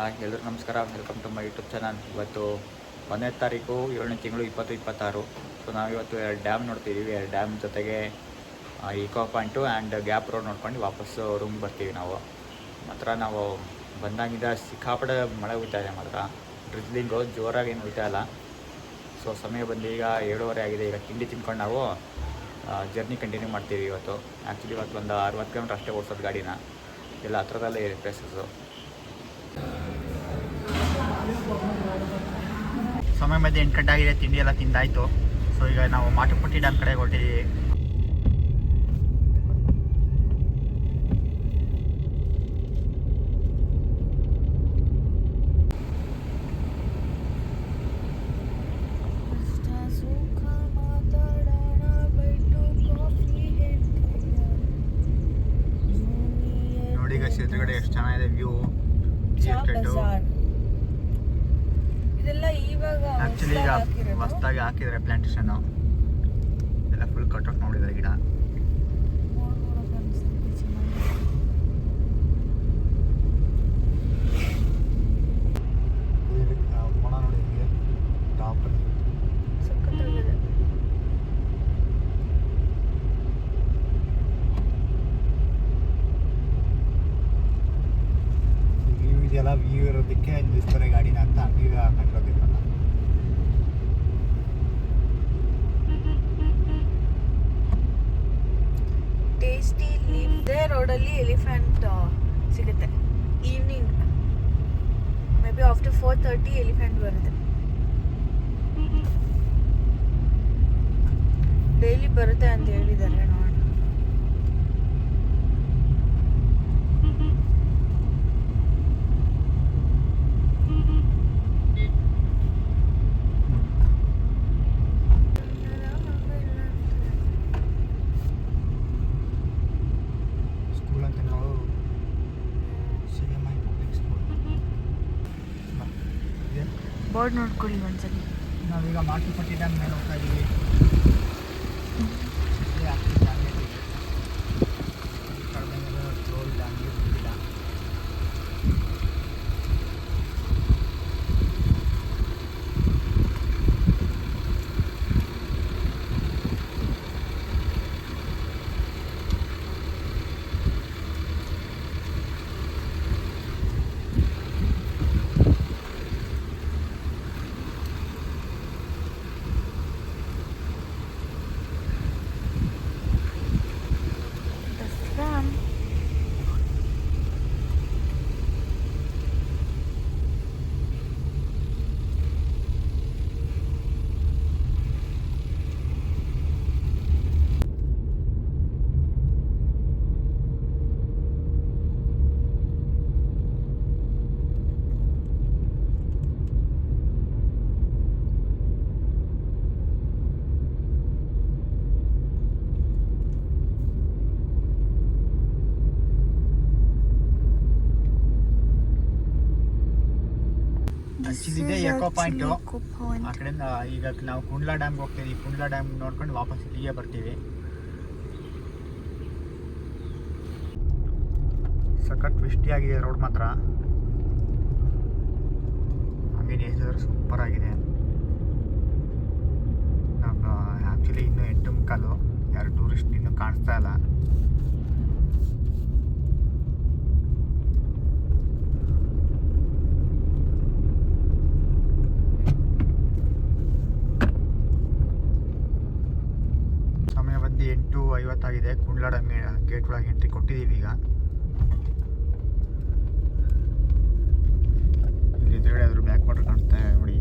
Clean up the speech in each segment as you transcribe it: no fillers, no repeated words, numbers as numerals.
ಎಲ್ಲರಿಗೂ ನಮಸ್ಕಾರ, welcome to my YouTube channel. ಇವತ್ತು 1ನೇ ತಾರೀಕು 7ನೇ ತಿಂಗಳು 2026. ಸೊ ನಾವಿವತ್ತು 2 ಡ್ಯಾಮ್ ನೋಡ್ತಿದ್ದೀವಿ. 2 ಡ್ಯಾಮ್ ಜೊತೆಗೆ eco point and gap road ನೋಡ್ಕೊಂಡು ವಾಪಸ್ಸು ರೂಮ್ಗೆ ಬರ್ತೀವಿ. ಮಾತ್ರ ನಾವು ಬಂದಾಗಿಂದ ಸಿಕ್ಕಾಪಟ್ಟೆ ಮಳೆ ಹುಯ್ತಾ ಇದೆ. ಮಾತ್ರ ಡ್ರಿಜ್ಲಿಂಗು ಜೋರಾಗಿ ಏನು ಹುಯ್ತಾ ಇಲ್ಲ. ಸೊ ಸಮಯ ಬಂದು ಈಗ 7:30 ಆಗಿದೆ. ಈಗ ತಿಂಡಿ ತಿನ್ಕೊಂಡು ನಾವು ಜರ್ನಿ ಕಂಟಿನ್ಯೂ ಮಾಡ್ತೀವಿ. ಆ್ಯಕ್ಚುಲಿ ಇವತ್ತು ಒಂದು 60 ಕಿಲೋಮೀಟ್ರ್ ಅಷ್ಟೇ ಓಡಿಸೋದು ಗಾಡಿನ. ಎಲ್ಲ ಹತ್ರದಲ್ಲೇ ಇದೆ ಪ್ಲೇಸಸ್ಸು. ಸಮಯ ಮಧ್ಯೆ 8 ಗಂಟೆ ಆಗಿದೆ. ತಿಂಡಿ ಎಲ್ಲ ತಿಂದಾಯಿತು. ಸೊ ಈಗ ನಾವು ಮಾಟುಪಟ್ಟಿ ಡ್ಯಾಮ್ ಕಡೆಗೆ ಹೊರಟಿದ್ದೀವಿ. ನೋಡಿ ಈಗ ಎದುರುಗಡೆ ಎಷ್ಟು ಚೆನ್ನಾಗಿದೆ ವ್ಯೂ. ಆ್ಯಕ್ಚುಲಿ ಈಗ ಹೊಸ್ದಾಗಿ ಹಾಕಿದರೆ ಪ್ಲಾಂಟೇಶನ್ನು ಎಲ್ಲ ಫುಲ್ ಕಟ್ಔಟ್ ಮಾಡಿದ್ದಾರೆ ಗಿಡ. ಇದೆಲ್ಲ ವ್ಯೂ ಇರೋದಕ್ಕೆ ನಿಲ್ಲಿಸ್ತಾರೆ ಗಾಡಿನ ಅಂತ ಈಗ ಕಂಡಿರೋದಿಲ್ಲ. ಟೇಸ್ಟಿ ಇದೇ ರೋಡಲ್ಲಿ ಎಲಿಫೆಂಟ್ ಸಿಗುತ್ತೆ. Evening may be after 4:30 elephant ಬರುತ್ತೆ. ಡೈಲಿ ಬರುತ್ತೆ ಅಂತ ಹೇಳಿದ್ದಾರೆ. ನೋಡಿ ಬೋರ್ಡ್ ನೋಡ್ಕೊಳ್ಳಿ ಒಂದ್ಸಲಿ. ನಾವೀಗ ಮಾಟುಪಟ್ಟಿ ಡ್ಯಾಮ್ ಮೇಲೆ ಹೋಗ್ತಾ ಇದ್ದೀವಿ. ಆ್ಯಕ್ಚುಲಿ ಇದೆ ಎಕೋ ಪಾಯಿಂಟು. ಆ ಕಡೆಯಿಂದ ಈಗ ನಾವು ಕುಂಡ್ಲಾ ಡ್ಯಾಮ್ಗೆ ಹೋಗ್ತೀವಿ. ಕುಂಡ್ಲಾ ಡ್ಯಾಮ್ ನೋಡ್ಕೊಂಡು ವಾಪಸ್ ಇಲ್ಲಿಗೆ ಬರ್ತೀವಿ. ಸಖತ್ ಟ್ವಿಸ್ಟಿಯಾಗಿದೆ ರೋಡ್ ಮಾತ್ರ. ಹಾಗೆ ನೇಚರ್ ಸೂಪರ್ ಆಗಿದೆ. ನಾವು ಆ್ಯಕ್ಚುಲಿ ಇನ್ನೂ 8:15 ಯಾರು ಟೂರಿಸ್ಟ್ ಇನ್ನೂ ಕಾಣಿಸ್ತಾ ಇಲ್ಲ. ಸಮಯ ಬಂದು 8:50 ಆಗಿದೆ. ಕುಂಡ್ಲಾ ಡ್ಯಾಮ್ ಗೇಟ್ ಒಳಗೆ ಎಂಟ್ರಿ ಕೊಟ್ಟಿದ್ದೀವಿ. ಈಗ ಇಲ್ಲಿ ಎದುರುಗಡೆ ಆದರೂ ಬ್ಯಾಕ್ ವಾಟರ್ ಕಾಣಿಸ್ತಾ ಇದೆ ನೋಡಿ.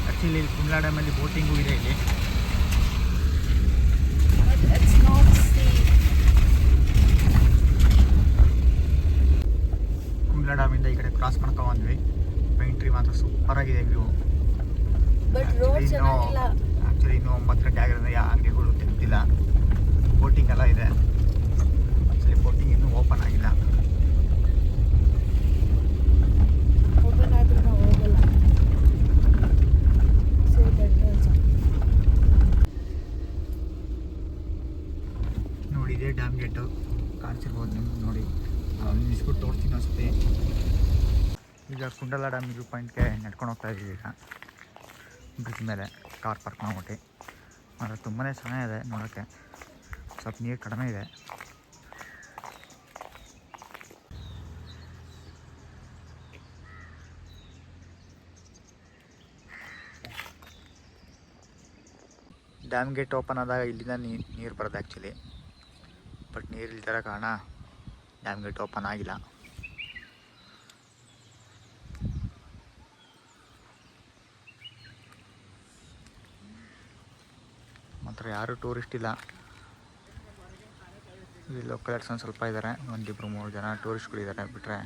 ಆ್ಯಕ್ಚುಲಿ ಕುಂಡ್ಲಾ ಡ್ಯಾಮಲ್ಲಿ ಬೋಟಿಂಗು ಇದೆ. ಇಲ್ಲಿ ಕುಂಡ್ಲಾ ಡ್ಯಾಮಿಂದ ಈ ಕಡೆ ಕ್ರಾಸ್ ಮಾಡ್ಕೊ ಬಂದ್ವಿ. ಎಂಟ್ರಿ ಮಾತ್ರ ಸೂಪರ್ ಆಗಿದೆ ವ್ಯೂ. ಆ್ಯಕ್ಚುಲಿ ಇನ್ನೂ 9 ಗಂಟೆ ಆಗಿರೋದ್ರಿಂದ ಯಾವ ಅಂಗಡಿಗಳು ತೆಗ್ದಿಲ್ಲ. ಬೋಟಿಂಗ್ ಎಲ್ಲ ಇದೆ. ಓಪನ್ ಆಗಿಲ್ಲ. ಓಪನ್ ಆದ್ರೂ ನಾವು ಹೋಗಲ್ಲ. ನೋಡಿ ಇದೇ ಡ್ಯಾಮ್ ಗೇಟು ಕಾಣಿಸಿರ್ಬೋದು ನಿಮ್ಗೆ. ನೋಡಿ ನಿಲ್ಸ್ಬಿಟ್ಟು ತೋರಿಸ್ತೀನಿ ಅನಿಸುತ್ತೆ. ಈಗ ಕುಂಡಲ ಡ್ಯಾಮ್ ವ್ಯೂ ಪಾಯಿಂಟ್ಗೆ ನಡ್ಕೊಂಡು ಹೋಗ್ತಾ ಇದ್ದೀವಿ. ಈಗ ಬ್ರಿಡ್ಜ್ ಮೇಲೆ ಕಾರ್ ಪಾರ್ಕ್ ಮಾಡ್ಬಿಟ್ಟು ಆದರೆ ತುಂಬಾ ಚೆನ್ನಾಗಿದೆ ನೋಡೋಕ್ಕೆ. ಸ್ವಲ್ಪ ನೀರು ಕಡಿಮೆ ಇದೆ. ಡ್ಯಾಮ್ ಗೇಟ್ ಓಪನ್ ಆದಾಗ ಇಲ್ಲಿಂದ ನೀರು ಬರೋದು ಆ್ಯಕ್ಚುಲಿ. ಬಟ್ ನೀರು ಇಲ್ದಿರೋ ಕಾರಣ ಡ್ಯಾಮ್ ಗೇಟ್ ಓಪನ್ ಆಗಿಲ್ಲ. ಮಾತ್ರ ಯಾರೂ ಟೂರಿಸ್ಟ್ ಇಲ್ಲ. ಇಲ್ಲಿ ಲೋಕಲ್ಸ್ ಒಂದು ಸ್ವಲ್ಪ ಇದ್ದಾರೆ, ಒಂದಿಬ್ಬರು 3 ಜನ ಟೂರಿಸ್ಟ್ಗಳಿದ್ದಾರೆ. ಬಿಟ್ಟರೆ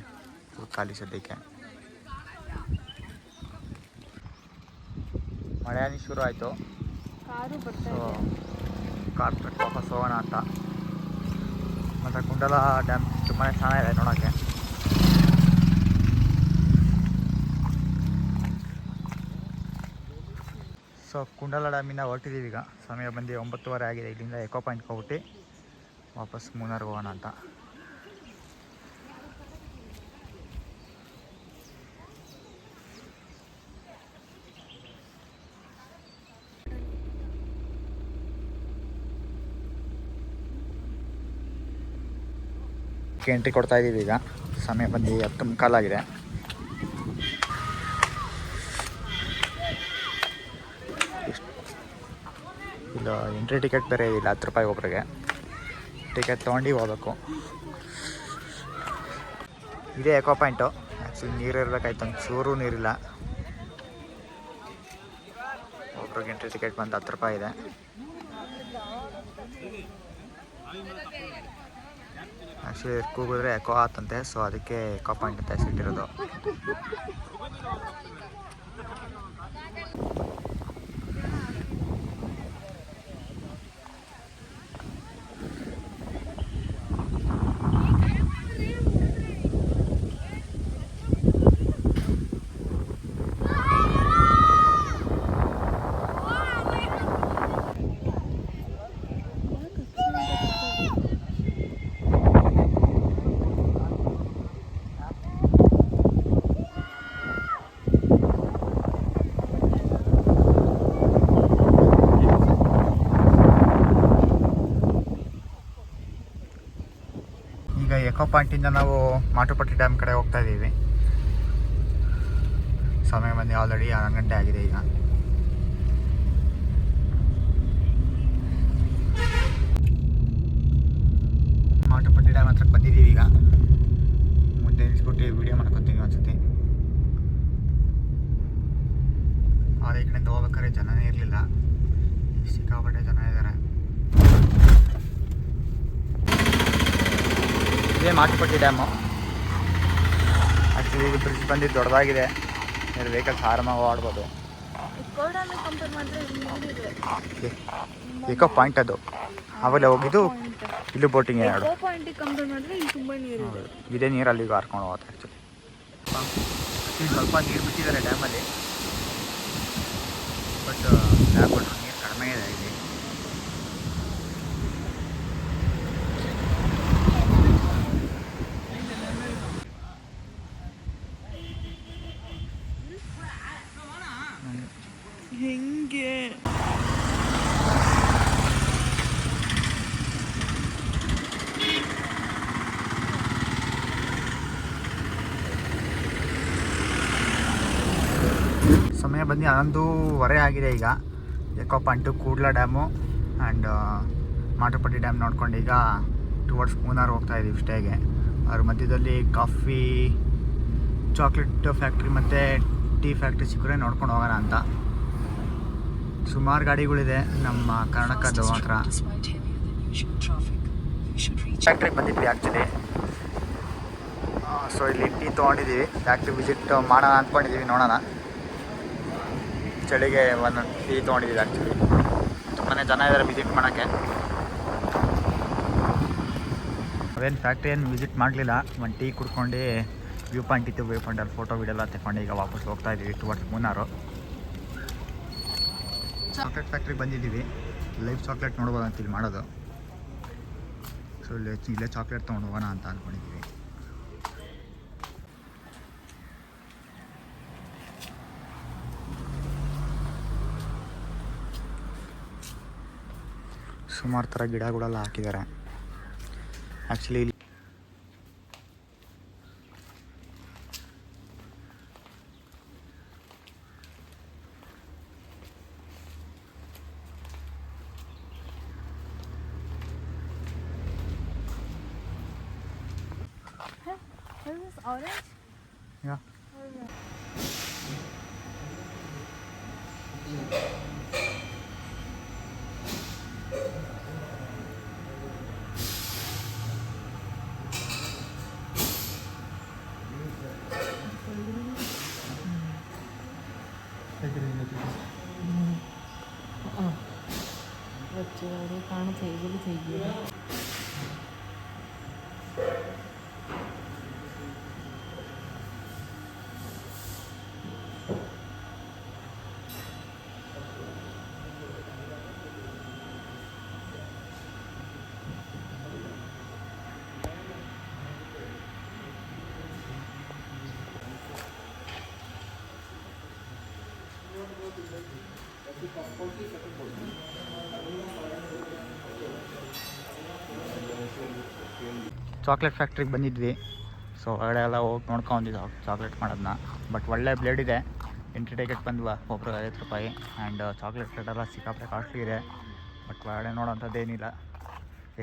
ಖಾಲಿ ಸದ್ಯಕ್ಕೆ. ಮಳೆ ಶುರು ಆಯಿತು. ಕಾರು ಬರ್ತಾ ಸೊ ಇದೆ. ಕಾರ್ ಟ್ರಕ್ ವಾಪಸ್ ಹೋಗೋಣ ಅಂತ. ಮತ್ತು ಕುಂಡಲ ಡ್ಯಾಮ್ ತುಂಬಾ ಚೆನ್ನಾಗಿದೆ ನೋಡೋಕ್ಕೆ. ಸೊ ಕುಂಡಲ ಡ್ಯಾಮಿಂದ ಹೊರಟಿದ್ದೀವಿ. ಈಗ ಸಮಯ ಬಂದು 9:30 ಆಗಿದೆ. ಇಲ್ಲಿಂದ ಎಕೋ ಪಾಯಿಂಟ್ಗೆ ಹೋಗ್ಬಿಟ್ಟು ವಾಪಸ್ ಮೂನಾರ್ಗೆ ಹೋಗೋಣ ಅಂತ. ಎಂಟ್ರಿ ಕೊಡ್ತಾ ಇದ್ದೀವಿ. ಈಗ ಸಮಯ ಬಂದು 10:15 ಆಗಿದೆ. ಇಲ್ಲ ಎಂಟ್ರಿ ಟಿಕೆಟ್ ಬೇರೆ ಇಲ್ಲ, 10 ರೂಪಾಯಿ ಒಬ್ರಿಗೆ. ಟಿಕೆಟ್ ತೊಗೊಂಡು ಹೋಗ್ಬೇಕು. ಇದೇ ಎಕೋ ಪಾಯಿಂಟು. ಆ್ಯಕ್ಚುಲಿ ನೀರು ಇರಬೇಕಾಯ್ತು, ಒಂಚೂರು ನೀರಿಲ್ಲ. ಒಬ್ರಿಗೆ ಎಂಟ್ರಿ ಟಿಕೆಟ್ ಬಂದು 10 ರೂಪಾಯಿ ಇದೆ. Actually ಕೂಗಿದ್ರೆ eco ಆತಂತೆ. ಸೊ ಅದಕ್ಕೆ ಎಕೋ ಪಾಯಿಂಟ್ ಅಂತ ಹೆಸರಿಟ್ಟಿರೋದು. ಈಗ ಎಕೋ ಪಾಯಿಂಟಿಂದ ನಾವು ಮಾಟುಪಟ್ಟಿ ಡ್ಯಾಮ್ ಕಡೆ ಹೋಗ್ತಾ ಇದ್ದೀವಿ. ಸಮಯ ಬಂದು ಆಲ್ರೆಡಿ 11 ಗಂಟೆ ಆಗಿದೆ. ಈಗ ಮಾಟುಪಟ್ಟಿ ಡ್ಯಾಮ್ ಹತ್ರಕ್ಕೆ ಬಂದಿದ್ದೀವಿ. ಈಗ ಮುಂದೆ ನಿಲ್ಸ್ಬಿಟ್ಟು ವೀಡಿಯೋ ಮಾಡ್ಕೊತೀವಿ ಅನ್ಸುತ್ತೆ. ಆದರೆ ಈ ಕಡೆಯಿಂದ ಹೋಗ್ಬೇಕಾದ್ರೆ ಜನನೇ ಇರಲಿಲ್ಲ. ಸಿಕ್ಕಾಪಟ್ಟೆ ಜನ ಇದ್ದಾರೆ. ಇದೇ ಮಾಟುಪಟ್ಟಿ ಡ್ಯಾಮು. ಆ್ಯಕ್ಚುಲಿ ಇದು ಬ್ರಿಡ್ಜ್ ಬಂದಿದ್ದು ದೊಡ್ಡದಾಗಿದೆ. ವೆಹಿಕಲ್ಸ್ ಆರಾಮಾಗಿ ಆಡ್ಬೋದು. ಎಕೋ ಪಾಯಿಂಟ್ ಅದು. ಆಮೇಲೆ ಹೋಗಿದ್ದು ಇಲ್ಲೂ ಬೋಟಿಂಗ್ ಎರಡು. ಇದೇ ನೀರು ಅಲ್ಲಿಗೂ ಹಾರ್ಕೊಂಡು ಹೋಗುತ್ತೆ. ಆ್ಯಕ್ಚುಲಿ ಸ್ವಲ್ಪ ನೀರು ಬಿಟ್ಟಿದ್ದಾರೆ ಡ್ಯಾಮಲ್ಲಿ. ಬಟ್ ಡ್ಯಾಮ್ ಬಿಟ್ಟರು ನೀರು ಕಡಿಮೆ ಇದೆ ಇಲ್ಲಿ. ಹೆಂಗೆ ಸಮಯ ಬಂದು 11:15 ಆಗಿದೆ. ಈಗ ಎಕೋ ಪಾಯಿಂಟು, ಕೂಡ್ಲ ಡ್ಯಾಮು ಆ್ಯಂಡ್ ಮಾಟುಪಟ್ಟಿ ಡ್ಯಾಮ್ ನೋಡ್ಕೊಂಡು ಈಗ ಟುವರ್ಡ್ಸ್ ಮೂನಾರ್ ಹೋಗ್ತಾ ಇದ್ದೀವಿ ಸ್ಟೇಗೆ. ಅದ್ರ ಮಧ್ಯದಲ್ಲಿ ಕಾಫಿ, ಚಾಕ್ಲೇಟ್ ಫ್ಯಾಕ್ಟ್ರಿ ಮತ್ತು ಟೀ ಫ್ಯಾಕ್ಟ್ರಿ ಸಿಕ್ಕರೆ ನೋಡ್ಕೊಂಡು ಹೋಗೋಣ ಅಂತ. ಸುಮಾರು ಗಾಡಿಗಳಿದೆ ನಮ್ಮ ಕರ್ನಾಟಕದ ಮಾತ್ರ. ಫ್ಯಾಕ್ಟ್ರಿಗೆ ಬಂದಿದ್ವಿ ಆ್ಯಕ್ಚುಲಿ. ಸೊ ಇಲ್ಲಿ ಟೀ ತೊಗೊಂಡಿದ್ದೀವಿ. ಫ್ಯಾಕ್ಟ್ರಿ ವಿಸಿಟ್ ಮಾಡೋಣ ಅಂದ್ಕೊಂಡಿದ್ದೀವಿ. ನೋಡೋಣ. ಚಳಿಗೆ ಒಂದೊಂದು ಟೀ ತೊಗೊಂಡಿದ್ದೀವಿ. ಆ್ಯಕ್ಚುಲಿ ತುಂಬಾ ಜನ ಇದ್ದಾರೆ ವಿಸಿಟ್ ಮಾಡೋಕ್ಕೆ. ಅದೇನು ಫ್ಯಾಕ್ಟ್ರಿ ಏನು ವಿಸಿಟ್ ಮಾಡಲಿಲ್ಲ, ಒಂದು ಟೀ ಕುಡ್ಕೊಂಡು ವ್ಯೂ ಪಾಯಿಂಟ್ ಇತ್ತು, ವ್ಯೂ ಪಾಯಿಂಟಲ್ಲಿ ಫೋಟೋ ವೀಡಿಯೋ ತಗೊಂಡು ಈಗ ವಾಪಸ್ ಹೋಗ್ತಾ ಇದ್ದೀವಿ ಟುವರ್ಡ್ಸ್ ಮೂನಾರು. ಚಾಕ್ಲೇಟ್ ಫ್ಯಾಕ್ಟ್ರಿಗೆ ಬಂದಿದ್ದೀವಿ. ಲೈವ್ ಚಾಕ್ಲೇಟ್ ನೋಡ್ಬೋದು ಅಂತ ಇಲ್ಲಿ ಮಾಡೋದು. ಸೊ ಇಲ್ಲೇ ಚಾಕ್ಲೇಟ್ ತೊಗೊಂಡು ಹೋಗೋಣ ಅಂತ ಅಂದ್ಕೊಂಡಿದ್ದೀವಿ. ಸುಮಾರು ಥರ ಗಿಡಗಳೆಲ್ಲ ಹಾಕಿದ್ದಾರೆ ಆ್ಯಕ್ಚುಲಿ. ಇಲ್ಲಿ Is this orange? Yeah. Oh, yeah. వచ్చేవాడు కాణ చెయ్యి ಚಾಕ್ಲೇಟ್ ಫ್ಯಾಕ್ಟ್ರಿಗೆ ಬಂದಿದ್ವಿ. ಸೊ ಹೊರಗಡೆ ಎಲ್ಲ ಹೋಗಿ ನೋಡ್ಕೊಂಡಿದ್ದು ಚಾಕ್ಲೇಟ್ ಮಾಡೋದನ್ನ. ಬಟ್ ಒಳ್ಳೆ ಬ್ಲೇಡ್ ಇದೆ. ಎಂಟ್ರಿ ಟಿಕೆಟ್ ಬಂದ್ವ ಒಬ್ರಿಗೆ 50 ರೂಪಾಯಿ. ಆ್ಯಂಡ್ ಚಾಕ್ಲೇಟ್ ರೇಟೆಲ್ಲ ಸಿಕ್ಕಾಪಟ್ಟೆ ಕಾಸ್ಟ್ಲಿ ಇದೆ. ಬಟ್ ಹೊರಗಡೆ ನೋಡೋಂಥದ್ದೇನಿಲ್ಲ,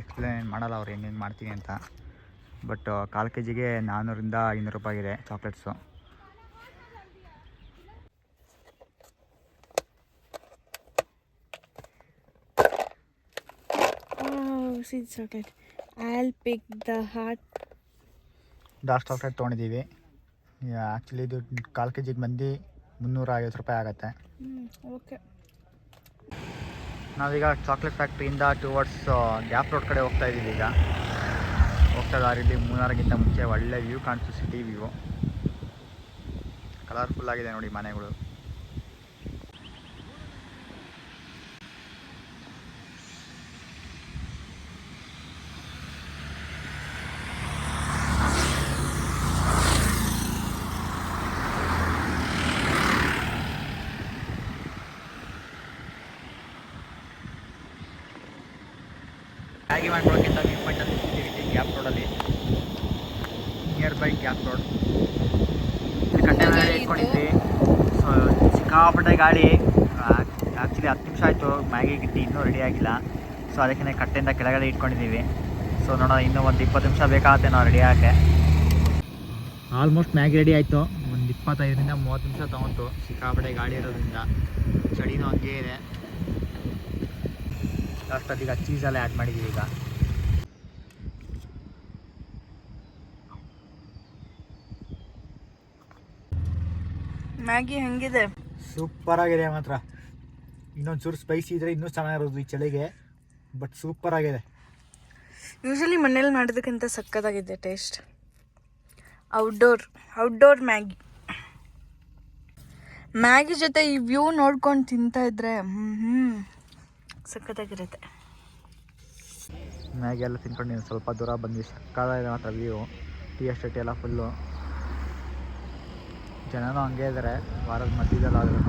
ಎಕ್ಸ್ಪ್ಲೇನ್ ಮಾಡಲ್ಲ ಅವ್ರು ಹೆಂಗೆ ಮಾಡ್ತೀನಿ ಅಂತ. ಬಟ್ 1/4 kg 400 - 500 ರೂಪಾಯಿ ಇದೆ chocolates. Oh, see the chocolate. I'll pick the heart. Dark chocolate ತೊಗೊಂಡಿದ್ದೀವಿ. ಆ್ಯಕ್ಚುಲಿ ಇದು 1/4 kg ಬಂದು 350 ರೂಪಾಯಿ ಆಗುತ್ತೆ. ಓಕೆ. ನಾವೀಗ ಚಾಕ್ಲೇಟ್ ಫ್ಯಾಕ್ಟ್ರಿಯಿಂದ ಟುವರ್ಡ್ಸ್ ಗ್ಯಾಪ್ ರೋಡ್ ಕಡೆ ಹೋಗ್ತಾ ಇದ್ದೀವಿ. ಈಗ ಹೋಗ್ತಾ ದಾರಿಲಿ ಮೂನಾರಿಗಿಂತ ಮುಂಚೆ ಒಳ್ಳೆ ವ್ಯೂ ಕಾಣಿಸ್ತು, ಸಿಟಿ ವ್ಯೂ. ಕಲರ್ಫುಲ್ ಆಗಿದೆ ನೋಡಿ ಮನೆಗಳು. ಮ್ಯಾಗಿ ಮಾಡ್ಕೊಳ್ಳೋಕ್ಕಿಂತ ವ್ಯೂ ಪಾಯಿಂಟಲ್ಲಿ ಸಿಗ್ತೀವಿ ಗ್ಯಾಪ್ ರೋಡಲ್ಲಿ, ನಿಯರ್ ಬೈ ಗ್ಯಾಪ್ ರೋಡ್. ಕಟ್ಟೆ ಮೇಲೆ ಇಟ್ಕೊಂಡಿದ್ವಿ. ಸೊ ಸಿಕ್ಕಾಪಟ್ಟೆ ಗಾಡಿ. ಆ್ಯಕ್ಚುಲಿ 10 ನಿಮಿಷ ಆಯಿತು ಮ್ಯಾಗಿ ಗಿಟ್ಟಿ ಇನ್ನೂ ರೆಡಿ ಆಗಿಲ್ಲ. ಸೊ ಅದಕ್ಕೆ ಕಟ್ಟೆಯಿಂದ ಕೆಳಗಡೆ ಇಟ್ಕೊಂಡಿದ್ದೀವಿ. ಸೊ ನೋಡೋಣ, ಇನ್ನೂ ಒಂದು 20 ನಿಮಿಷ ಬೇಕಾಗುತ್ತೆ ನಾವು ರೆಡಿ ಆಗೋಕ್ಕೆ. ಆಲ್ಮೋಸ್ಟ್ ಮ್ಯಾಗಿ ರೆಡಿ ಆಯಿತು. ಒಂದು 25 - 30 ನಿಮಿಷ ತೊಗೊಂತು. ಸಿಕ್ಕಾಪಟ್ಟೆ ಗಾಡಿ ಇರೋದ್ರಿಂದ ಚಳಿನೂ ಹಂಗೇ ಇದೆ. ಅಷ್ಟೊತ್ತಿಗೆ ಚೀಸೆಲ್ಲ ಆ್ಯಡ್ ಮಾಡಿದ್ದೀವಿ. ಈಗ ಮ್ಯಾಗಿ ಹೆಂಗಿದೆ? ಸೂಪರ್ ಆಗಿದೆ ಮಾತ್ರ. ಇನ್ನೊಂದು ಚೂರು ಸ್ಪೈಸಿ ಇದ್ರೆ ಇನ್ನೂ ಚೆನ್ನಾಗಿರೋದು ಈ ಚಳಿಗೆ. ಬಟ್ ಸೂಪರ್ ಆಗಿದೆ. ಯೂಶಲಿ ಮನೇಲಿ ಮಾಡೋದಕ್ಕಿಂತ ಸಕ್ಕತ್ತಾಗಿದೆ ಟೇಸ್ಟ್. ಔಟ್ಡೋರ್ ಮ್ಯಾಗಿ ಜೊತೆ ಈ ವ್ಯೂ ನೋಡ್ಕೊಂಡು ತಿಂತಾ ಇದ್ರೆ ಸಕ್ಕತ್ತಾಗಿರುತ್ತೆ. ಮ್ಯಾಗಿ ಎಲ್ಲ ತಿನ್ಕೊಂಡು ನೀವು ಸ್ವಲ್ಪ ದೂರ ಬಂದ್ವಿ. ಸಕ್ಕತ್ತಾಗಿದೆ ಮಾತ್ರ ವ್ಯೂ. ಟೀ ಎಸ್ಟೇಟ್ ಎಲ್ಲ ಫುಲ್ಲು ಜನನೂ ಹಂಗೆ ಇದ್ದಾರೆ, ವಾರದ ಮಧ್ಯದಲ್ಲಾದ್ರೂ.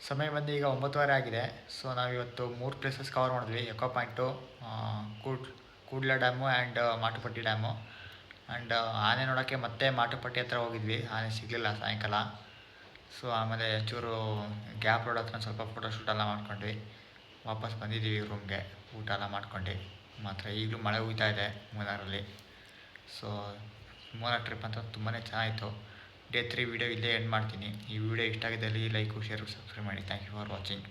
ಸಮಯ ಬಂದು ಈಗ 9:30 ಆಗಿದೆ. ಸೊ ನಾವಿವತ್ತು 3 ಪ್ಲೇಸಸ್ ಕವರ್ ಮಾಡಿದ್ವಿ. ಎಕೋ ಪಾಯಿಂಟು, ಕೂಡ್ಲ dam and Mattupetty dam. And ಆನೆ ನೋಡೋಕ್ಕೆ ಮತ್ತೆ ಮಾಟುಪಟ್ಟಿ ಹತ್ರ ಹೋಗಿದ್ವಿ. ಆನೆ ಸಿಗಲಿಲ್ಲ ಸಾಯಂಕಾಲ. ಸೊ ಆಮೇಲೆ ಚೂರು ಗ್ಯಾಪ್ ರೋಡ್ ಹತ್ರ ಸ್ವಲ್ಪ ಫೋಟೋಶೂಟ್ ಎಲ್ಲ ಮಾಡ್ಕೊಂಡ್ವಿ. ವಾಪಸ್ ಬಂದಿದ್ದೀವಿ ರೂಮ್ಗೆ ಊಟ ಎಲ್ಲ ಮಾಡ್ಕೊಂಡು. ಮಾತ್ರ ಈಗಲೂ ಮಳೆ ಹುಯ್ತಾ ಇದೆ ಮೂನಾರಲ್ಲಿ. ಸೊ ಮೂನಾರ್ ಟ್ರಿಪ್ ಅಂತ ತುಂಬಾ ಚೆನ್ನಾಗಿತ್ತು. Day 3 ವಿಡಿಯೋ ಇಲ್ಲೇ ಎಂಡ್ ಮಾಡ್ತೀನಿ. ಈ ವಿಡಿಯೋ ಇಷ್ಟ ಆಗಿದ್ದಲ್ಲಿ ಲೈಕು, ಶೇರು, ಸಬ್ಸ್ಕ್ರೈಬ್ ಮಾಡಿ. Thank you for watching.